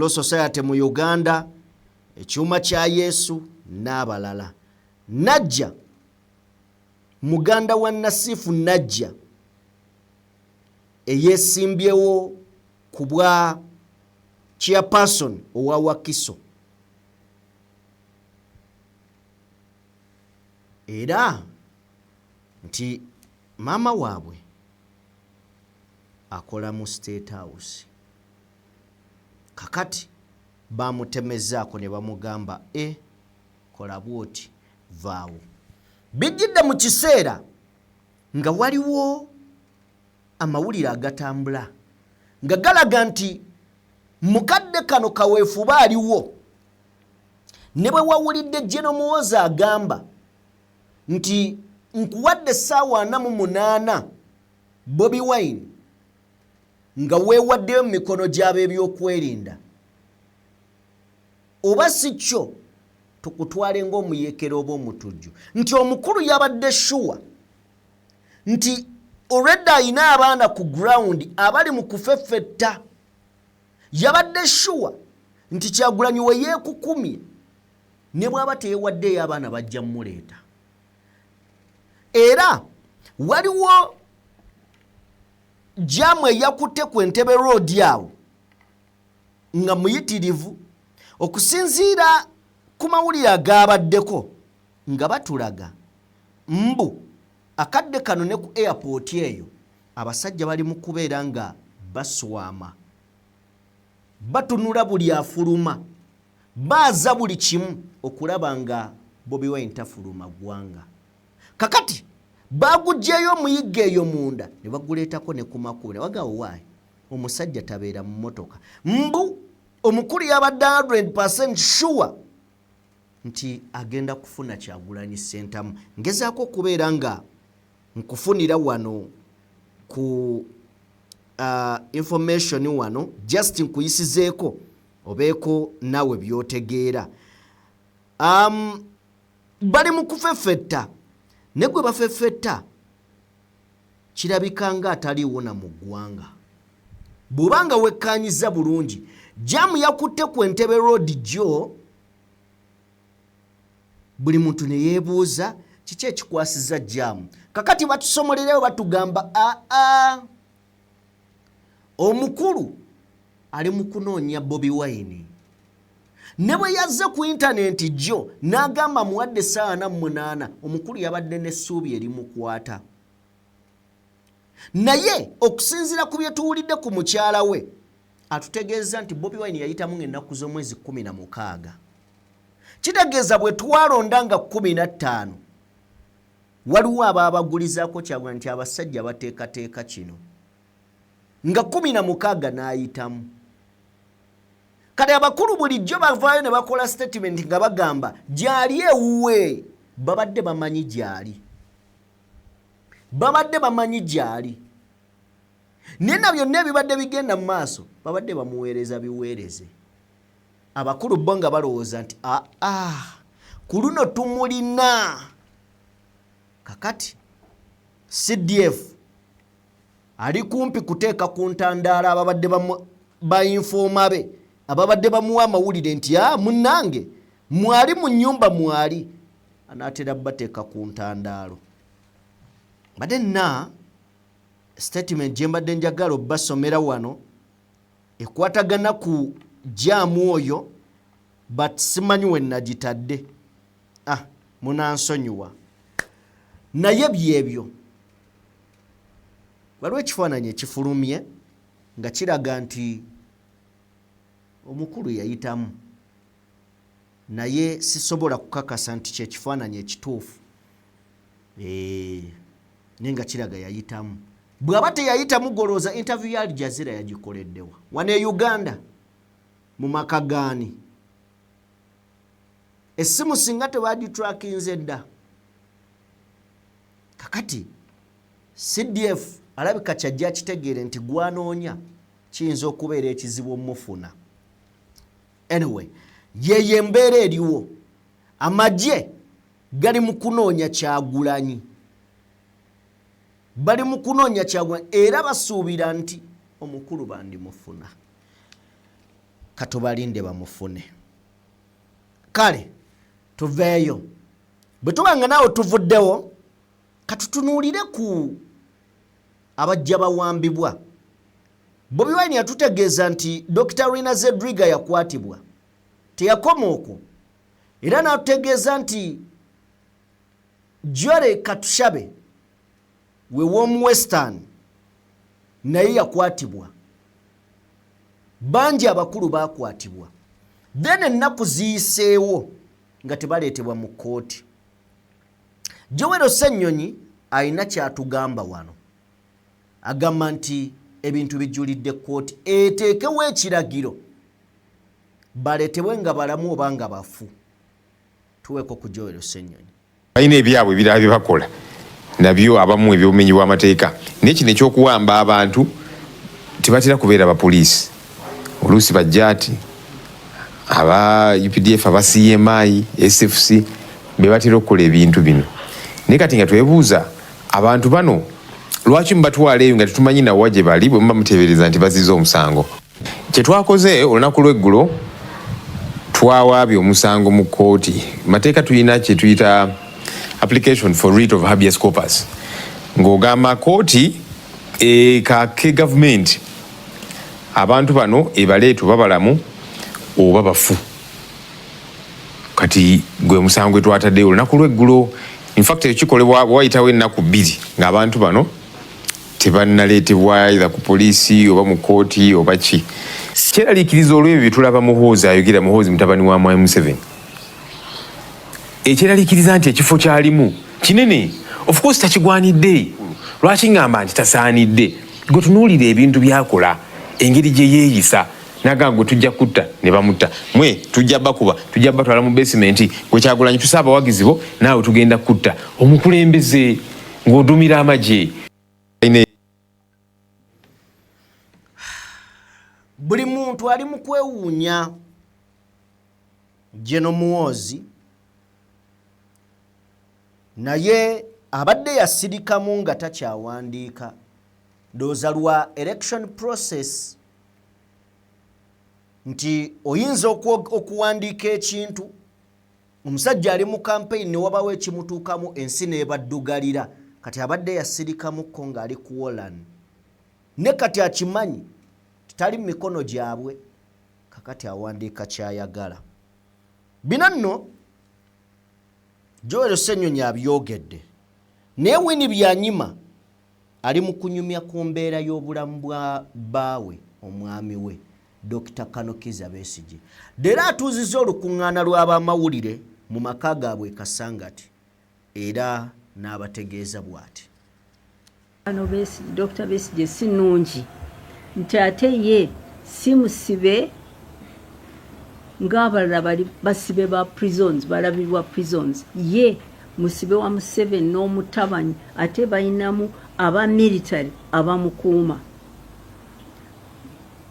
Society mu Uganda, ekyuma kya Yesu n'abalala. Najja muganda wa Nasifu Najja eyeesimbyewo ku bwa chairperson owa Wakiso. Era nti maama waabwe akola mu State House. Kakati bamutemezaako ne bamugamba kola bwoti vaawo. Bijjidde mu kiseera nga waliwo amawulire agatambula nga galaga nti mukadde kano kaweefuba aliwo ne bwe wawulidde General Muhoozi agamba nti nkuwadde essaawa 48 Bobi Wine nga weewaddeyo mu mikono gy'ab'ebyokwerinda oba si kyo tukutwale ng'omuyeekera oba omutujju. Nti omukulu yabadde shuwa nti already ayina abaana ku ground abali mu kufeffetta. Yabadde shuwa nti Kyagulanyi we yeekukumye ne bw'aba teyewaddeyo abaana bajja mmuleeta. Era waliwo jamu eyakutte ku Entebbe Road awo nga muyitirivu okusinziira ku mawulire agaabaddeko nga batulaga mbu akadde kano ne ku airport eyo abasajja bali mu kubeera nga baswama batunula buli afuluma baaza buli kimu okulaba nga Bobi Wine tafuluma ggwanga. Kakati baagugjeyo omuyigga eyo munda ne baguleetako ne ku makubo ne bagamba waayi omusajja tabeera mu mmotoka. Mbu omukulu yabadde 100% sure nti agenda kufuna Kyagulanyi Ssentamu. Ngezaako okubeera nga nkufunira wano ku information wano just nkuyisizeeko obeeko nawe byotegeera. Bali mu kufeffetta ne gwe bafeffetta kirabika nga ataliiwo na mu ggwanga. Bw'obanga wekkaanyiza bulungi jamu yakutte ku Entebbe Road gyo buli muntu ne yeebuuza kiki ekikwasiza jamu. Kakati batusomolereyo batugamba omukulu ali mu kunoonya Bobi Wine. Ne bwe yazze ku intaneti gyo n'agamba muwadde essaawa 48 omukulu yabadde n'essuubi erimukwata. Naye okusinziira ku bye tuwulidde ku mukyala we atutegeeza nti Bobi Wine yayitamu ng'ennaku z'omwezi 16. Kitegeeza bwe twalonda nga 15 waliwo abaabagulizaako Kyagulanyi nti abasajja bateekateeka kino nga 16 n'ayitamu. Kale abakulu bulijjo bavaayo ne bakola statement nga bagamba gyali ewuwe babadde bamanyi gyali. Naye na byonna ebibadde bigenda mu maaso babadde bamuweereza biweereze. Abakulu bo nga balowooza nti ku luno tumulina. Kakati CDF ali kumpi kuteeka ku ntandaala ababadde bayinfooma be ababadde bamuwa amawulire nti munnange mwali mu nnyumba mwali anaatera bateeka ku ntandaalo. Badde statement gye mbadde njagala obbasomera wano ekwatagana ku jaamu oyo but simanyi we nagitadde. Munansonyiwa. Naye byebyo waliwo ekifaananyi ekifulumye nga kiraga nti omukulu yayitamu naye sisobola kukakasa nti kyekifaananyi ekituufu naye nga kiraga yayitamu. Bw'aba teyayitamu golooza interview ya Al Jazeera yagikoleddewa wano e Uganda mu Makagaani. Essimu singa tebagitrakinze dda. Kakati CDF alabika kyajja kitegeere nti gwanoonya kiyinza okubeera ekizibu omufuna. Anyway, yeye embeera eriwo. Amagye gali mu kunoonya Kyagulanyi. Bali mu kunoonya Kyagulanyi era basuubira nti omukulu bandimufuna. Katubalinde bamufune. Kale tuveeyo. Bwe tubanga naawe tuvuddewo katutunuulire ku abajja bawambibwa. Bobi Wine yatutegeeza nti Dr. Rina Zedriga yakwatibwa. Teyakoma okwo. Era n'atutegeeza nti Jore Katushabe we w'omu Western naye yakwatibwa. Bangi abakulu bakwatibwa. Then ennaku ziyiseewo nga tebaleetebwa mu kkooti. Joel Ssennyonyi alina kyatugamba wano. Agamba nti ebintu bijjulidde kkooti eteekewo ekiragiro baleetebwe nga balamu oba nga bafu. Tuweeko ku Joel Ssennyonyi. Balina ebyabwe ebirala bye bakola nabyo abamu ebyobumenyi bw'amateeka. Naye kino ekyokuwamba abantu tebatera kubeera bapoliisi. Oluusi bajjaati, aba UPDF, aba CMI, SFC be batera okukola ebintu bino. Naye kati nga twebuuza abantu bano lwaki mubatwala eyo nga tetumanyi nawa gye bali bwe muba muteebereza nti bazize omusango. Kye twakoze olunaku lw'eggulo twawaabye omusango mu kkooti. Mateeka tulina kye tuyita application for writ of habeas corpus. Ng'ogamba kkooti ekake government abantu bano ebaleetu babalamu oba bafu. Kati gwe musango etwataddeyo olunaku lw'eggulo. In fact ekikolebwa wayitawo ennaku 2 ng'abantu bano tebannaleetebwa either ku poliisi oba mu kkooti oba ki. Kyeraliikiriza olw'ebyo bye tulaba Muhoozi ayogera, Muhoozi mutabani wa Mwai Museveni. Ekyeraliikiriza nti ekifo kyalimu kinene. Of course takigwanidde. Lwaki ngamba nti tasaanidde? Gwe tunuulira ebintu byakola, engeri gye yeeyisa. Naga gwe tujja kutta ne bamutta. Mwe tujja bakuba, tujja batwala mu basement, gwe Kyagulanyi tusaaba abawagizi bo, naawe tugenda kutta. Omukulembeze ng'odumira amagye. Buli muntu ali mu kwewuunya General Muhoozi naye abadde yasirikamu nga takyawandiika. Ndowooza lwa election process nti oyinza okuwandiika ekintu omusajja ali mu campaign ne wabawo ekimutuukamu ensi n'ebaddugalira. Kati abadde yasirikamuko ng'ali ku Holland. Ne kati akimanyi tali mu mikono gyabwe kakati awandiika kyayagala. Bino nno Joel Ssennyonyi abyogedde. Naye Winnie Byanyima ali mu kunyumya ku mbeera y'obulamu bwa bbaawe omwami we Dr. Kanokiza Besigye. Era atuuzizza olukuŋŋaana lw'abamawulire mu maka gaabwe e Kasangati era n'abategeeza bw'ati. Dr. Besigye si nnungi nti ate ye si musibe ng'abalala bali basibe ba prisons, balabirwa prisons. Ye musibe wa Museveni n'omutabanyi ate bayinamu aba military abamukuuma.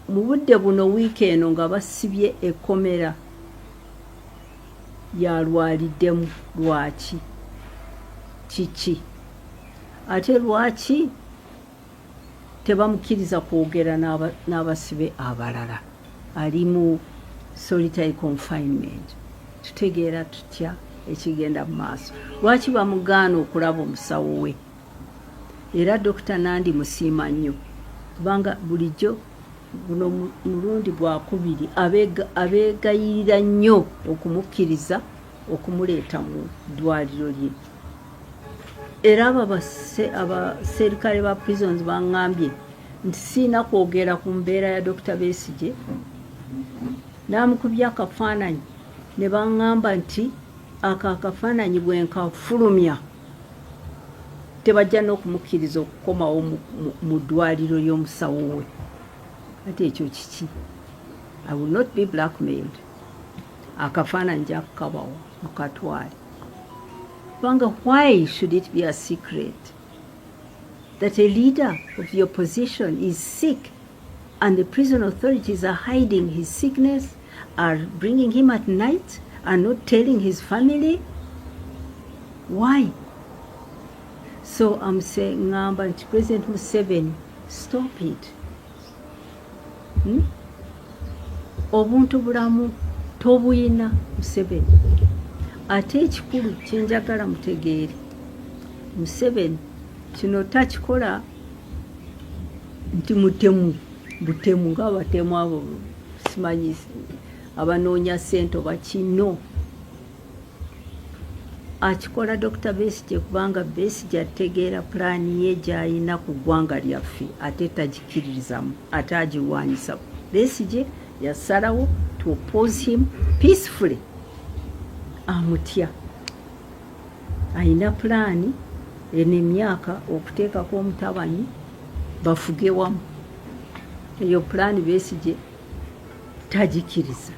Mu budde buno wiiki eno nga basibye ekkomera yalwaliddemu. Lwaki? Kiki? Ate lwaki tebamukkiriza kwogera n'abasibe abalala? Ali mu solitary confinement. Tutegeera tutya ekigenda mu maaso? Lwaki bamugaana okulaba omusawo we? era Dr. Nandi musiima nnyo kubanga bulijjo guno mulundi gwakubiri abeegayirira nnyo okumukkiriza okumuleeta mu ddwaliro lye. Era abaserikale ba prisons baŋŋambye nti siina kwogera ku mbeera ya Dr. Besigye. Naamukubya akafaananyi ne baŋŋamba nti akafaananyi bwe nkafulumya tebajja n'okumukkiriza okukomawo mu ddwaliro ly'omusawo we. Ate ekyo kiki? I will not be blackmailed. Akafaananyi jakukabawo mukatwale. Kubanga why should it be a secret that a leader of the opposition is sick and the prison authorities are hiding his sickness, are bringing him at night, and not telling his family? Why? So I'm saying, Ngamba, President Museveni, stop it. Obuntu bulamu tobuyina Museveni. Ate ekikulu kyenjagala mutegeere, Museveni kino takikola nti butemu ng'abatemu abo simanyi abanoonya ssente oba kino. Akikola Dr. Besigye kubanga Besigye ategeera pulaani ye gy'alina ku ggwanga lyaffe ate tagikiririzamu ate agiwaanyisa. Besigye yasalawo to oppose him peacefully. Amutya. Alina pulaani eno emyaka okuteekako omutabanyi bafuge wamu. Eyo pulaani Besigye tagikiriza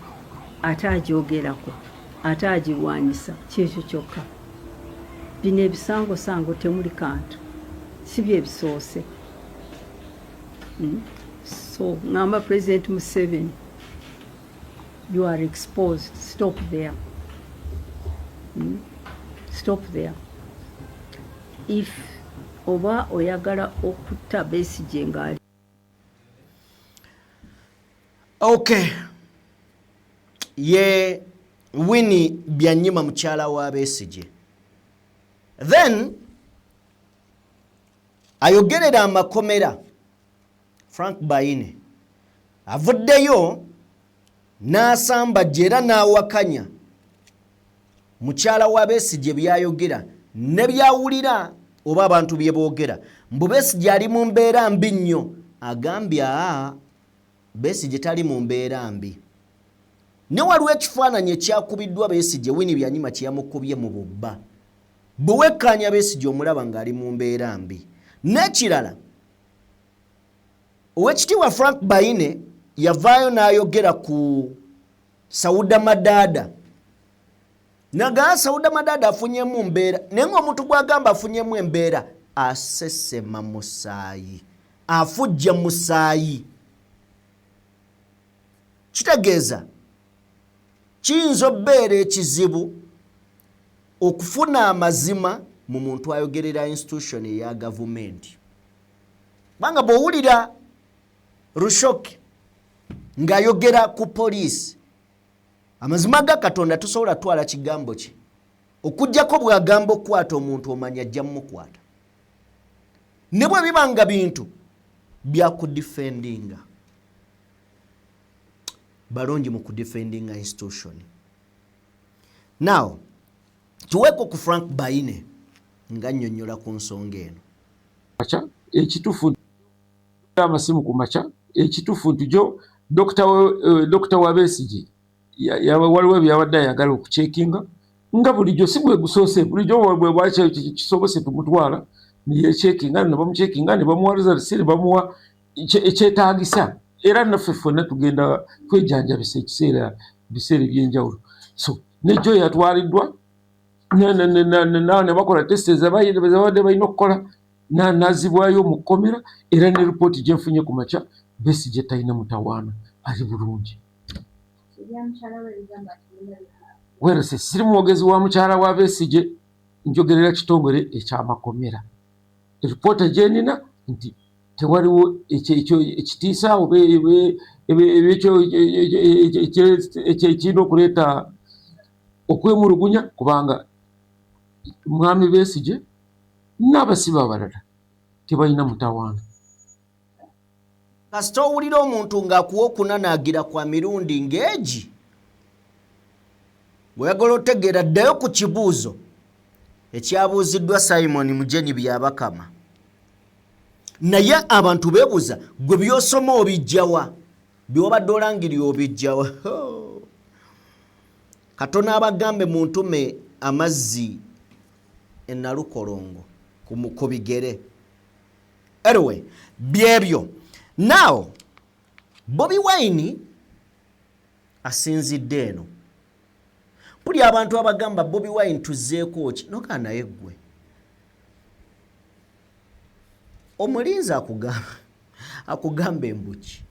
ate agyogerako ate agiwaanyisa. Kyekyo kyokka. Bino ebisangosango temuli kantu, si bye bisoose. So ngamba President Museveni, you are exposed. Stop there. Stop there. If oba oyagala okutta Besigye ngali. Okay. Ye Winnie Byanyima mukyala wa Besigye. Then ayogerera amakomera Frank Baine avuddeyo n'asamba jera n'awakanya mukyala wa Besigye byayogera ne byawulira oba abantu bye boogera mbu Besigye ali mu mbeera mbi nnyo. Agambya Besigye tali mu mbeera mbi. Ne waliwo ekifaananyi ekyakubiddwa Besigye Winnie Byanyima kye yamukubye mu bubba. Bwe wekkaanya Besigye omulaba ng'ali mu mbeera mbi. N'ekirala, Oweekitiibwa Frank Baine yavaayo n'ayogera ku Sauda Madada. Naga Sauda Madada afunyemu mbeera, naye ng'omuntu gw'agamba afunyemu embeera asesema musaayi, afujja musaayi. Kitegeeza kiyinza obbeera ekizibu okufuna amazima mu muntu ayogerera institution eya gavumenti. Banga bw'owulira Lushoke ng'ayogera ku poliisi, amazima ga Katonda tosobola twala kigambo kye. Okuggyako bw'agamba okukwata omuntu omanya ajja mmukwata. Ne bwe bibanga bintu bya kudifendinga. Balungi mu kudifendinga institution. Now, tuweko ku Frank Baine nga nnyonnyola ku nsonga eno. Ekitufu amasimu ku maca ekitufu ntijo Dr. wa Besigye waliwo byabadde ayagala okucekinga nga bulijjo si bwe gusoose bulijjo bwe bwakyo kisobose tumutwala niyecekinga ne bamucekinga ne bamuwa results ne bamuwa ekyetaagisa era naffe ffenna tugenda kwejanjabisa ekiseera biseera ebyenjawulo. So nejjo yatwaliddwa ne bakola testi zabadde balina okukola nazibwayo mu kkomera era ne ripooti gye nfunye ku maca Besigye talina mutawaana ali bulungi. Werese siri mwogezi wa mukyala wa Besigye, njogerera kitongole ekyamakomera. Ripoota gye nina nti tewaliwo ekitiisa oba ekirina okuleeta okwemulugunya kubanga mwami Besigye n'abasibe abalala tebalina mutawaana. Kasita owulira omuntu ng'akuwa okunanaagira kwa mirundi ng'egi, bw'oyagala otegeera ddayo ku kibuuzo ekyabuuziddwa Simon Mujenyi Byabakama. Naye abantu beebuuza, gwe by'osoma obijjawa? By'obadde olangirira obijjawa? Katonda abagambe mu ntume amazzi e Nalukolongo ku bigere. Anyway, byebyo. Now, Bobi Wine asinzidde eno. Buli abantu abagamba Bobi Wine tuzzeeko ki? Noka naye ggwe. Omulinzi akugamba embuki.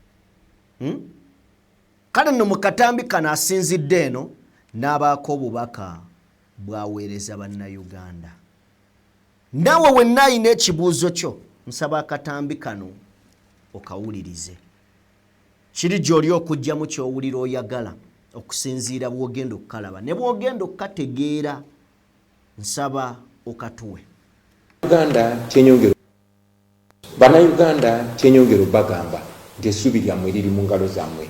Kale nno mu katambi kano asinzidde eno n'abaako obubaka bwaweereza bannayuganda. Naawe wenna alina ekibuuzo kyo, nsaba akatambi kano okawulirize. Kiri gy'oli okujjamu ky'owulira oyagala okusinziira bw'ogenda okukalaba. Ne bw'ogenda okukategeera, nsaba okatuwe. Bannayuganda kyenyongero bagamba nti essuubi lyammwe liri mu ngalo zammwe.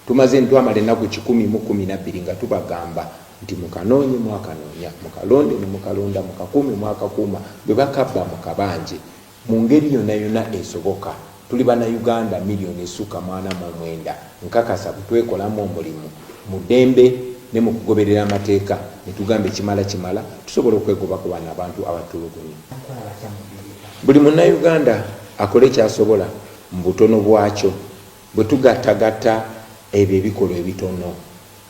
Tumaze ntwamala ennaku 112 nga tubagamba nti mukanoonye mwakanoonya, mukalonde ne mukalonda, mukakuume mwakakuuma, bwe bakabba mukabanje. Mu ngeri yonna yonna esoboka, tuli bannayuganda miliyoni esukka 49. Nkakasa bwetwekolamu omulimu mu ddembe ne mu kugoberera amateeka ne tugamba ekimala kimala, tusobola okwegoba ku bano abantu abatulugunya. Buli munnayuganda akole kyasobola mu butono bwakyo. Bwe tugattagatta ebyo ebikolwa ebitono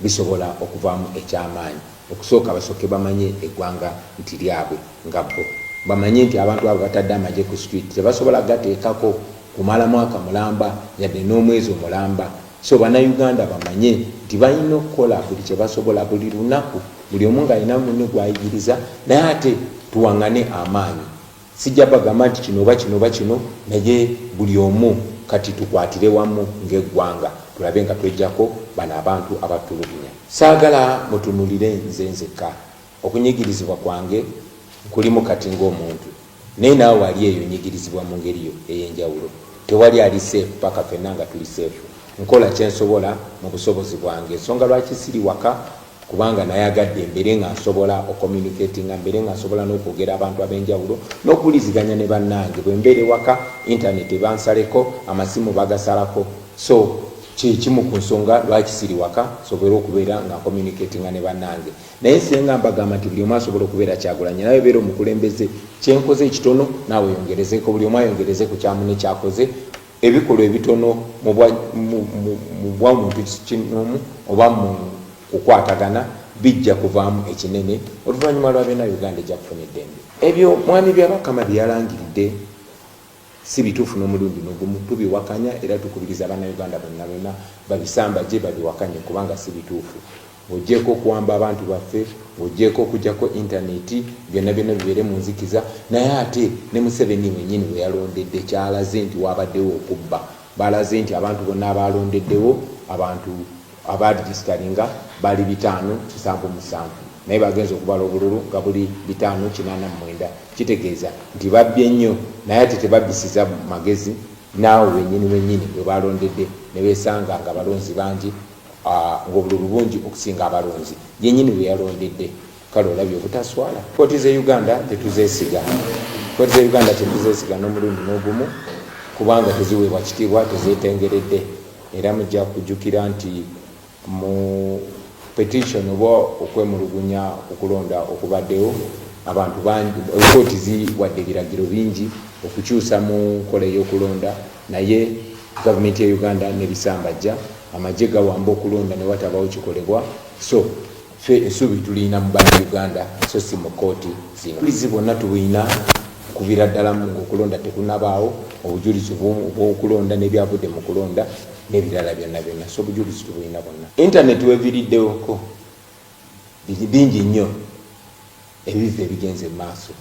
bisobola okuvaamu ekyamaanyi. Okusooka basooke bamanye eggwanga nti lyabwe nga bo. Bamanye nti abantu abo batadde amagye ku street tebasobola gateekako kumala mwaka mulamba yadde n'omwezi omulamba. So bannayuganda bamanye nti balina okukola buli kye basobola buli lunaku, buli omu ng'alina munne gw'ayigiriza, naye ate tuwaŋŋane amaanyi. Sijja bagamba nti kino oba kino oba kino, naye buli omu kati tukwatire wamu ng'eggwanga tulabe nga twejjako bano abantu abatulugunya. Saagala mutunulire nze nzekka. Okunyigirizibwa kwange kulimu kati ng'omuntu, naye naawe wali eyo nyigirizibwa mu ngeri ey'enjawulo. Tewali ali seefu paka ffenna nga tuli seefu. Nkola kyensobola mu busobozi bwange. Ensonga lwaki siri waka, kubanga nayagadde mbere nga nsobola ocommunicatinga, mbere nga nsobola n'okwogera abantu ab'enjawulo n'okuwuliziganya ne bannange. Bwe mbeere waka, intaneti bansaleko, amasimu bagasalako. So kimu ku nsonga lwaki siri waka, sobola okubeera nga communicatinga ne bannange. Naye senga mbagamba nti buli omu asobola okubeera Kyagulanyi, nawe beera omukulembeze. Kyenkoze ekitono naawe yongerezeko, buli omu ayongereze ku kyamu ne kyakoze. Ebikolwa ebitono mu bwamuntu kinomu oba mu kukwatagana bijja kuvaamu ekinene oluvannyuma lwa Bannayuganda ejja kufuna eddembe. Ebyo mwami Byabakama byalangiridde si bituufu n'omulundi n'ogumu. Tubiwakanya era tukubiriza Bannayuganda bonna bonna babisambajje babiwakanye kubanga si bituufu. Ojjeeko okuwamba abantu baffe, ojjeeko okujjako intaneti, byonna byonna bibeere mu nzikiza. Naye ate ne Museveni wennyini we yalondedde kyalaze nti wabaddewo okubba. Balaze nti abantu bonna abalondeddewo, abantu abaregisitaringa bali 577, naye bagenza okubala obululu nga buli 589. Kitegeeza nti babbye nnyo, naye ate tebabbisiza magezi. Naawe wennyini bwe balondedde ne beesanga nga balonzi bangi, ng'obululu bungi okusinga abalonzi. Yennyini we yalondedde. Kale olabye obutaswala. Kooti ze Uganda tetuzeesiga. Kooti ze Uganda tetuzeesiga n'omulundi n'ogumu kubanga teziweebwa kitiibwa, tezeetengeredde. Era mujja kujjukira nti mu petition oba okwemulugunya okulonda okubaddewo, abantu bangi, kooti ziwadde ebiragiro bingi okukyusa mu nkola ey'okulonda, naye gavumenti ya Uganda nebisambajja, amagye gawamba okulonda ne watabawo kikolebwa. So ffe essuubi tulina mu Bannayuganda so si mu kooti zino. Obujulizi bwonna tubulina okuvira ddala mu okulonda tekunabaawo, obujulizi bw'okulonda n'ebyavudde mu kulonda n'ebirala byonna byonna. So obujulizi tubulina bwonna. Intaneti weviiriddewoko bingi nnyo ebiva ebigenze mu maaso.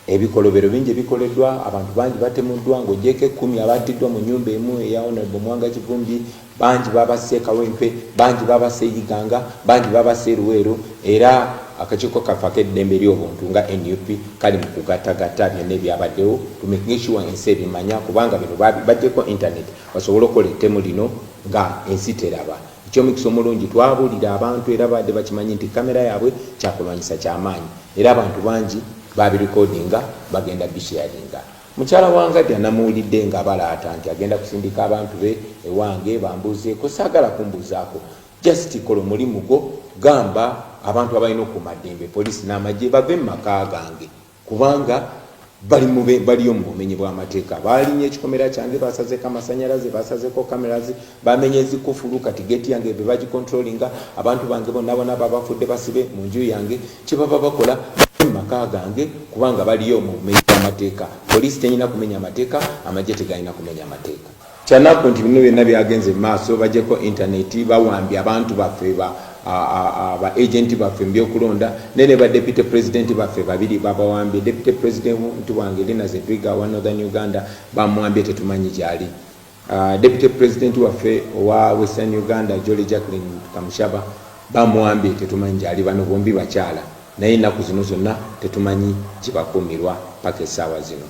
Ebikolobero bingi bikoleddwa, abantu bangi batemuddwa, ng'ogyeko 10 abattiddwa mu nnyumba emu eya Honorable Mwanga Kivumbi, bangi babasse Kawempe, bangi babasse Iganga, bangi babasse Luweero, era akakiiko kaffe ak'eddembe ly'obuntu nga NUP kali mu kugattagatta byonna ebyabaddewo tumaking sure ensi ebimanya kubanga bino bajjeko internet basobole okukola ettemu lino nga ensi teraba. Ekyomukisa omulungi twabulira abantu era badde bakimanyi nti kamera yaabwe kyakulwanyisa kyamaanyi era abantu bangi babirikodinga bagenda bisharinga. Mukyala wange ati anamuwulidde nga balaata nti agenda kusindika abantu be ewange bambuuzeeko saagala kumbuuzaako just kola omulimu gwo gamba abantu abalina okumaddembe poliisi n'amagye bave mu maka gange kubanga baliyo mu bumenyi bw'amateeka balinnya ekikomera kyange basazeko amasanyalaze basazeko kamerazi bamenye ezikufulu kati geti yange be bagikontrolinga abantu bange bonna babafudde basibe mu nju yange kibaba bakola mu maka gange kubanga baliyo mu bumenyi bw'amateeka poliisi tenyina kumenya amateeka amagye tegalina kumenya amateeka. Kyanaku nti bino byonna byagenze mu maaso bajjeko intaneti bawambye abantu baffe ba agenti baffe mu byokulonda nene ba deputy president baffe babiri babawambye. Deputy president wange Lina Zedwiga wa Northern Uganda bamwambye tetumanyi gyali. Deputy president waffe wa Western Uganda Jolly Jacqueline Kamushaba bamwambye tetumanyi gyali. Bano bombi bakyala naye ennaku zino zonna tetumanyi kibakuumirwa paka essaawa zino.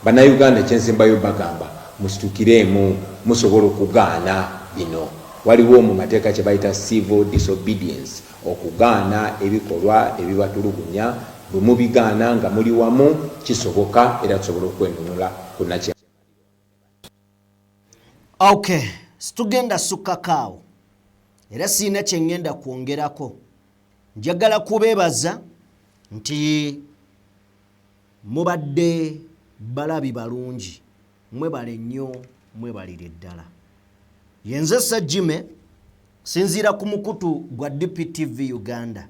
Bannayuganda kyensembayo bagamba musitukiremu musobola okugaana bino. Waliwo mu mateeka kye bayita civil disobedience okugaana ebikolwa ebibatulugunya bwe mubigaana nga muli wamu kisoboka era tusobola okwenunula kunakya. Okay, situgenda sukkakaawo era siina kye ngenda kwongerako. Njagala kubeebaza nti mubadde balabi balungi mwebale nnyo mwebalire ddala. Yenze Sajjime sinzira ku mukutu gwa DPTV Uganda.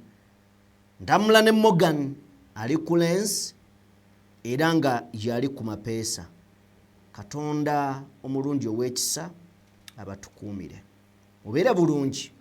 Ndamula ne Morgan ali ku lens era nga yali ku mapeesa. Katonda omulungi ow'ekisa abatukuumire. Mubeere bulungi.